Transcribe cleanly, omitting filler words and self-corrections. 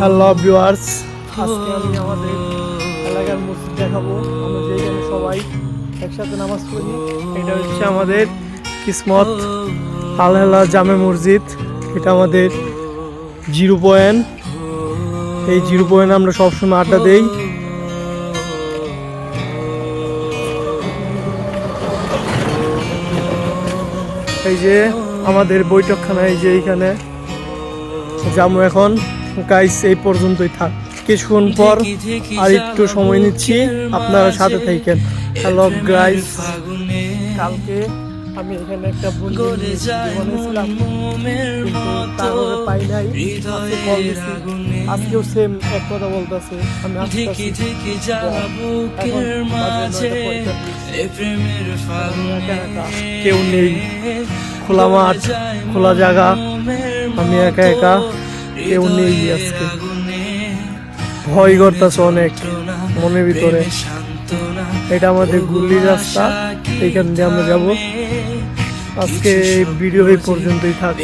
Hello viewers, আজকে আমি আমাদের এলাকার মসজিদ দেখাবো। আমরা যেখানে সবাই একসাথে নামাজ পড়ি, এটা হচ্ছে আমাদের কিসমত আল হেলা জামে মসজিদ। এটা আমাদের 0 পয়েন্ট। এই 0 পয়েন্ট আমরা সবসময় আড্ডা দেই। এই যে আমাদের বৈঠকখানা, এই যে এইখানে যাবো এখন। গাইস এই পর্যন্তই থাক, কিছুক্ষণ পর আর একটু সময় নিচ্ছি, আপনারা সাথে থাকেন। হ্যালো গাইস, কালকে আমি এখানে একটা বন্ধু ছিলাম, কিন্তু তারপরে পাই নাই। আজকে কল দিছি, আজকেও সেম এক কথা বলতেছে, আমি আসতেছি। এখন বাজে 9:45, কেউ নেই, খোলা মাঠ, খোলা জায়গা, আমি একা একা, কেউ নেই আজকে। ভয় করতেছে অনেক মনের ভিতরে। এটা আমাদের গুল্লির রাস্তা, এইখান দিয়ে আমরা যাব। আজকে ভিডিও এই পর্যন্তই থাক।